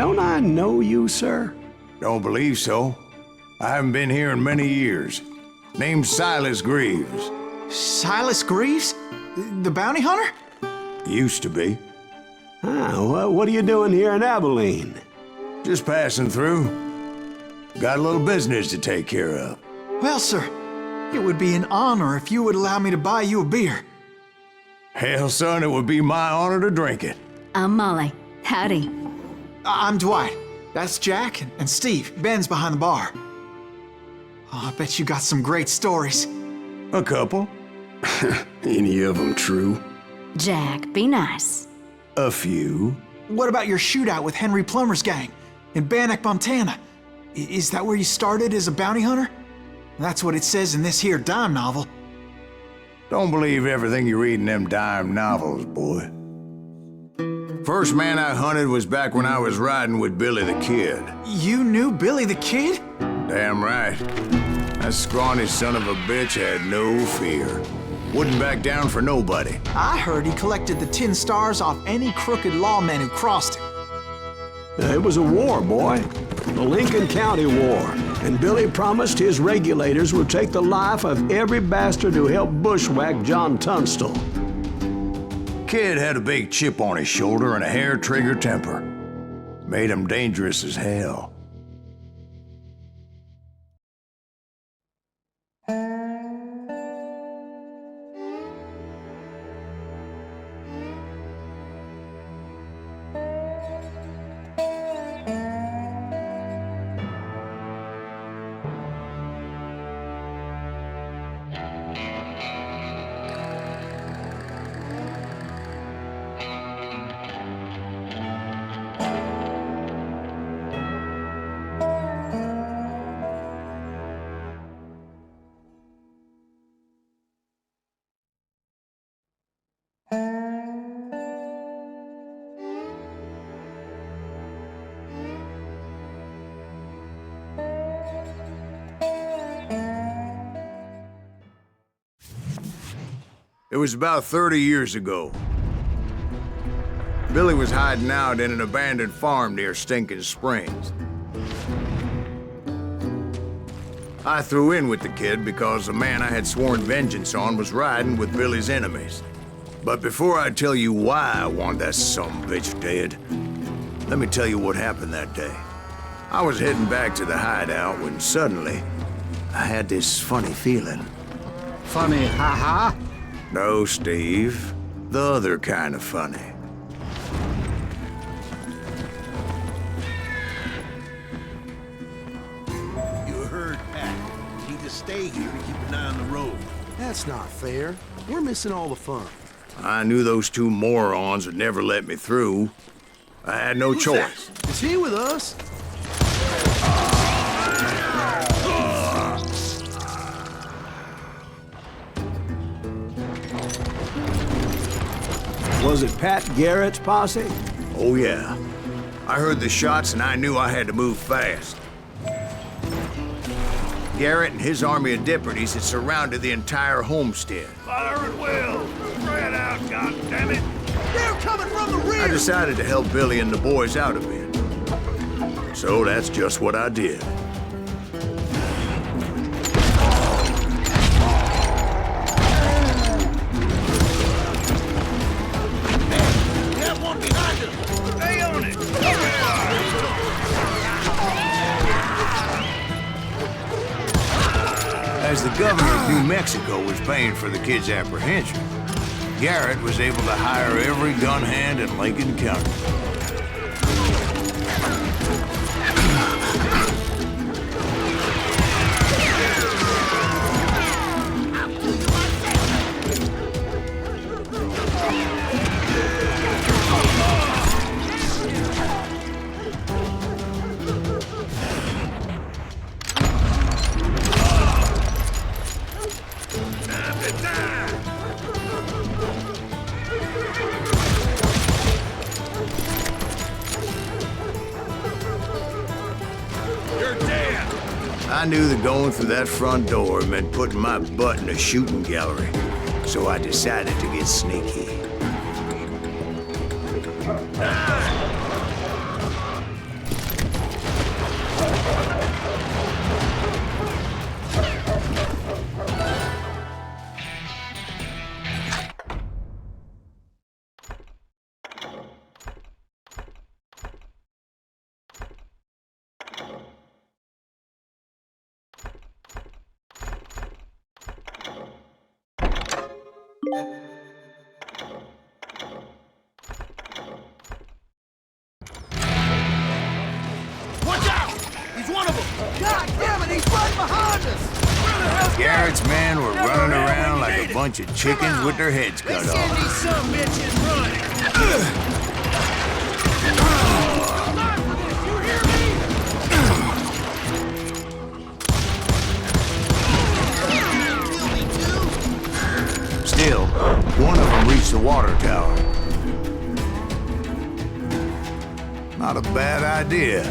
don't I know you, sir? Don't believe so. I haven't been here in many years. Name's Silas Greaves. Silas Greaves? The bounty hunter? Used to be. Ah, what are you doing here in Abilene? Just passing through. Got a little business to take care of. Well, sir, it would be an honor if you would allow me to buy you a beer. Hell, son, it would be my honor to drink it. I'm Molly. Howdy. I'm Dwight. That's Jack and Steve. Ben's behind the bar. Oh, I bet you got some great stories. A couple. Any of them true? Jack, be nice. A few. What about your shootout with Henry Plummer's gang in Bannock, Montana? Is that where you started as a bounty hunter? That's what it says in this here dime novel. Don't believe everything you read in them dime novels, boy. First man I hunted was back when I was riding with Billy the Kid. You knew Billy the Kid? Damn right. That scrawny son of a bitch had no fear. Wouldn't back down for nobody. I heard he collected the 10 stars off any crooked lawmen who crossed him. It was a war, boy. The Lincoln County War. And Billy promised his regulators would take the life of every bastard who helped bushwhack John Tunstall. Kid had a big chip on his shoulder and a hair-trigger temper. Made him dangerous as hell. It was about 30 years ago. Billy was hiding out in an abandoned farm near Stinking Springs. I threw in with the kid because the man I had sworn vengeance on was riding with Billy's enemies. But before I tell you why I want that sumbitch dead, let me tell you what happened that day. I was heading back to the hideout when suddenly I had this funny feeling. Funny, ha-ha? No, Steve. The other kind of funny. You heard, Pat. You need to stay here to keep an eye on the road. That's not fair. We're missing all the fun. I knew those two morons would never let me through. I had no choice. Is he with us? Was it Pat Garrett's posse? Oh, yeah. I heard the shots and I knew I had to move fast. Garrett and his army of deputies had surrounded the entire homestead. Fire at will! Spread out, goddammit! They're coming from the rear! I decided to help Billy and the boys out a bit. So that's just what I did. As the governor of New Mexico was paying for the kid's apprehension, Garrett was able to hire every gun hand in Lincoln County. I knew that going through that front door meant putting my butt in a shooting gallery, so I decided to get sneaky. Watch out! He's one of them! God damn it, he's right behind us! Where the hell's Garrett's men were running around like a bunch of chickens with their heads cut Send off. these some bitches running! You hear me? Kill me too? Still, one of them reached the water tower. Not a bad idea.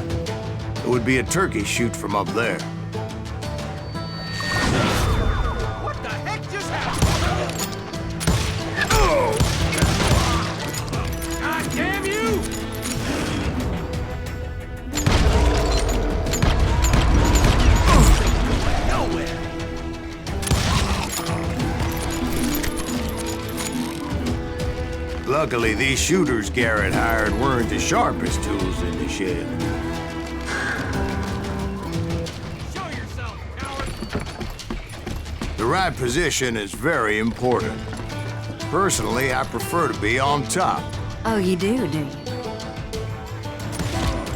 It would be a turkey shoot from up there. What the heck just happened? God damn you! Nowhere! Luckily, these shooters Garrett hired weren't the sharpest tools in the shed. Show yourself, coward! The right position is very important. Personally, I prefer to be on top. Oh, you do you?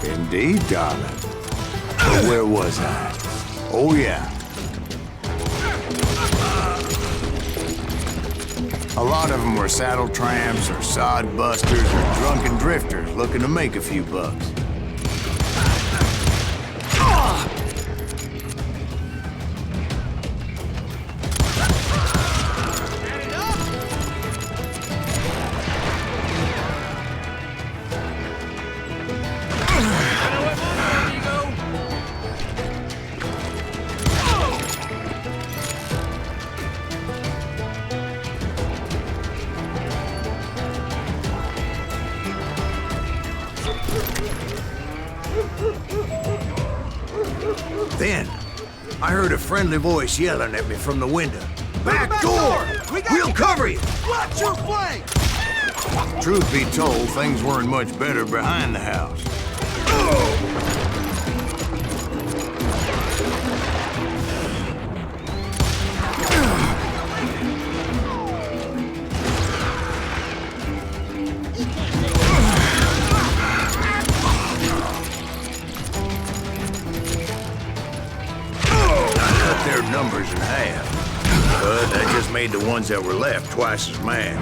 Indeed, darling. But where was I? Oh, yeah. A lot of them were saddle tramps or sod busters or drunken drifters looking to make a few bucks. Then, I heard a friendly voice yelling at me from the window. Back door! We'll cover you! Watch your flank! Truth be told, things weren't much better behind the house. Their numbers in half, but that just made the ones that were left twice as mad.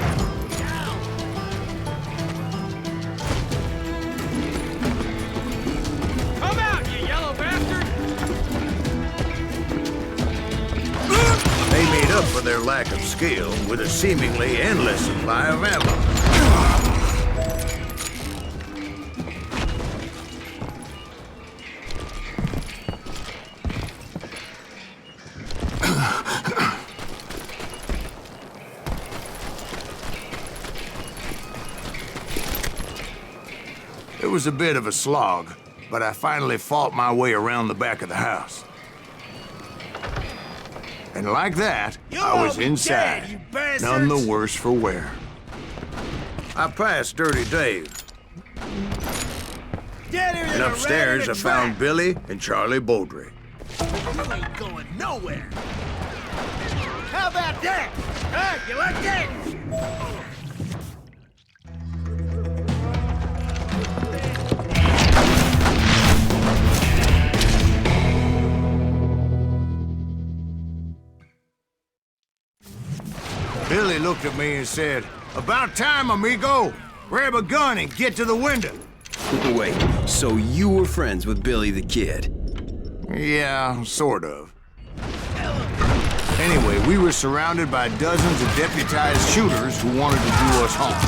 Come out, you yellow bastard! They made up for their lack of skill with a seemingly endless supply of ammo. It was a bit of a slog, but I finally fought my way around the back of the house. And like that, I was inside, you bastards! none the worse for wear. I passed Dirty Dave, Dead here and upstairs I found Billy and Charlie Beaudry. You ain't going nowhere! How about that? Huh? You like that? Billy looked at me and said, "About time, amigo. Grab a gun and get to the window." Wait, so you were friends with Billy the Kid? Yeah, sort of. Anyway, we were surrounded by dozens of deputized shooters who wanted to do us harm.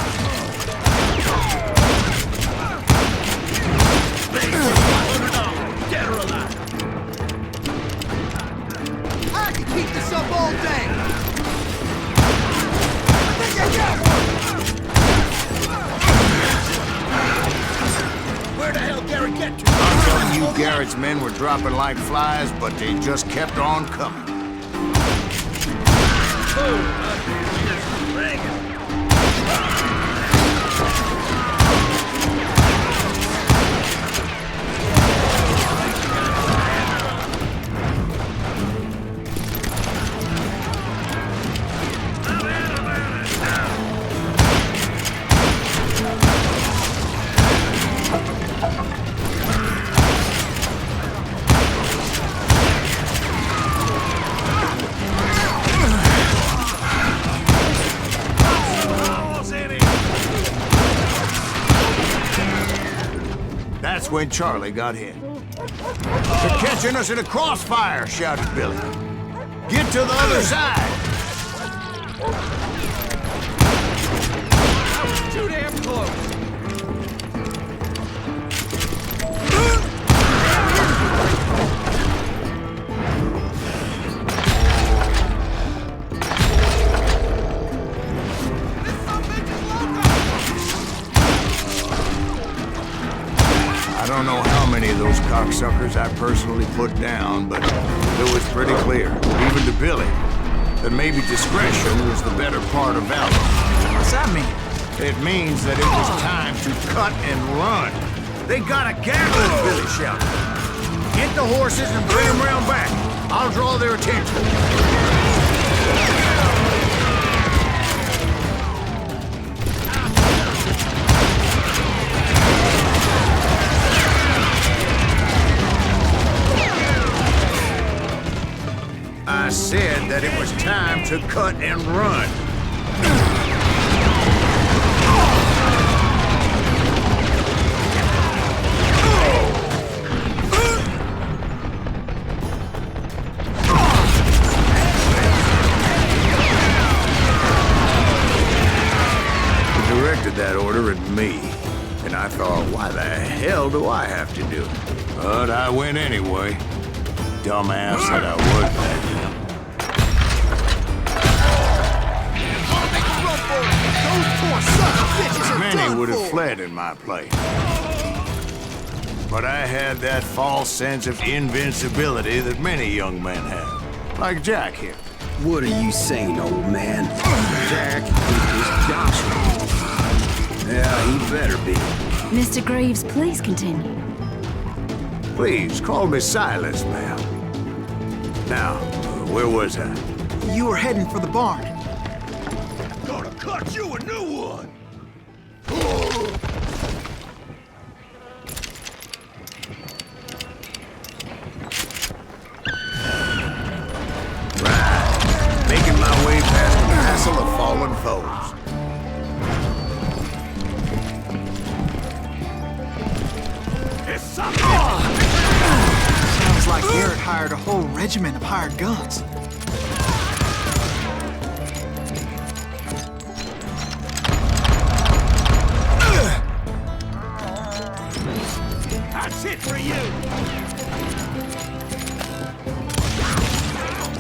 Dead or alive? I can keep this up all day! I think I got one! Where the hell Garrett get to? I'm telling you, Garrett's men were dropping like flies, but they just kept on coming. when Charlie got hit. "They're catching us in a crossfire," shouted Billy. "Get to the other side!" Too damn close. I don't know how many of those cocksuckers I personally put down, but it was pretty clear, even to Billy, that maybe discretion was the better part of valor. What's that mean? It means that it was time to cut and run. "They got a gatling," Billy shouted. "Get the horses and bring them round back. I'll draw their attention." I said that it was time to cut and run. He directed that order at me, and I thought, why the hell do I have to do it? But I went anyway. Dumbass that I would be. Many would have fled in my place. But I had that false sense of invincibility that many young men have. Like Jack here. What are you saying, old man? Jack is Joshua. Yeah, he better be. Mr. Greaves, please continue. Please, call me Silas, ma'am. Now, where was I? You were heading for the barn. Gonna cut you a new one. Right. Making my way past the castle of fallen foes. Sounds like Garrett hired a whole regiment of hired guns. That's it for you.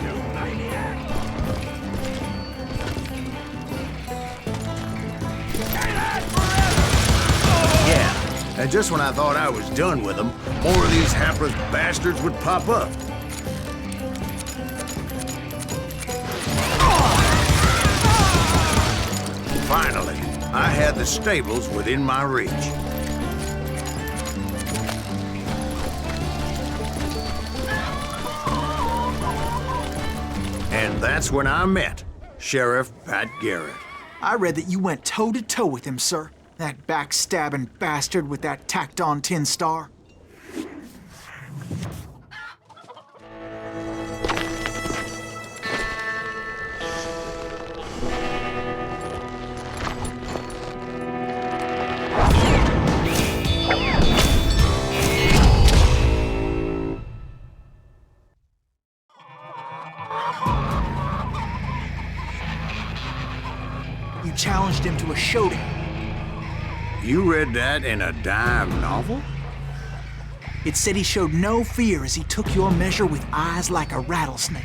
You maniac. Yeah, and just when I thought I was done with them, more of these hapless bastards would pop up. Finally, I had the stables within my reach. And that's when I met Sheriff Pat Garrett. I read that you went toe-to-toe with him, sir. That backstabbing bastard with that tacked-on tin star. You challenged him to a showdown. You read that in a dime novel? It said he showed no fear as he took your measure with eyes like a rattlesnake.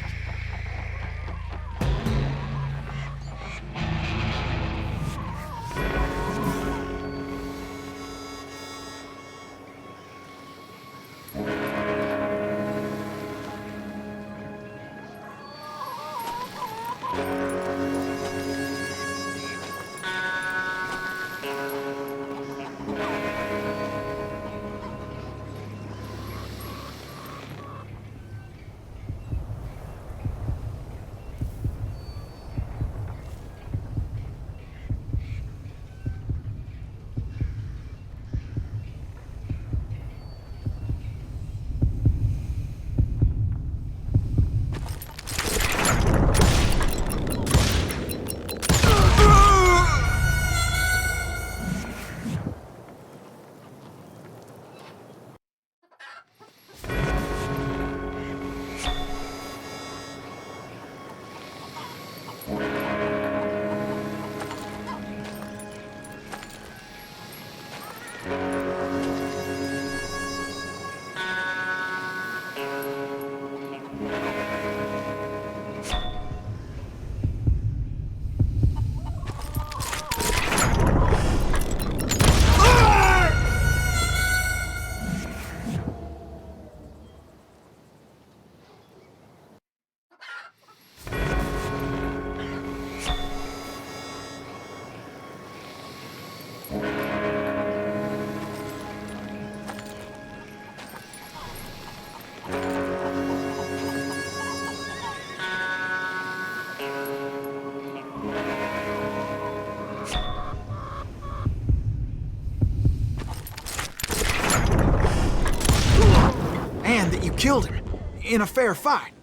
learned that you killed him in a fair fight.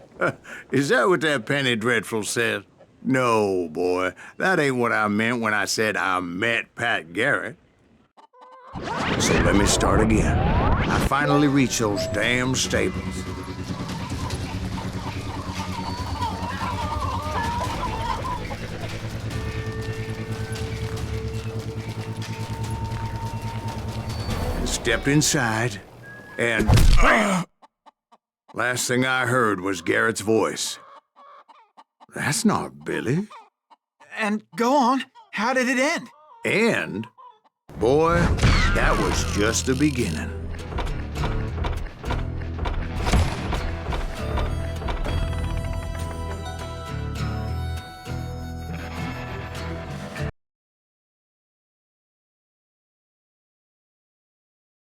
Is that what that Penny Dreadful said? No, boy. That ain't what I meant when I said I met Pat Garrett. So let me start again. I finally reached those damn stables. And stepped inside, and last thing I heard was Garrett's voice. That's not Billy. And go on, how did it end? And, boy, that was just the beginning.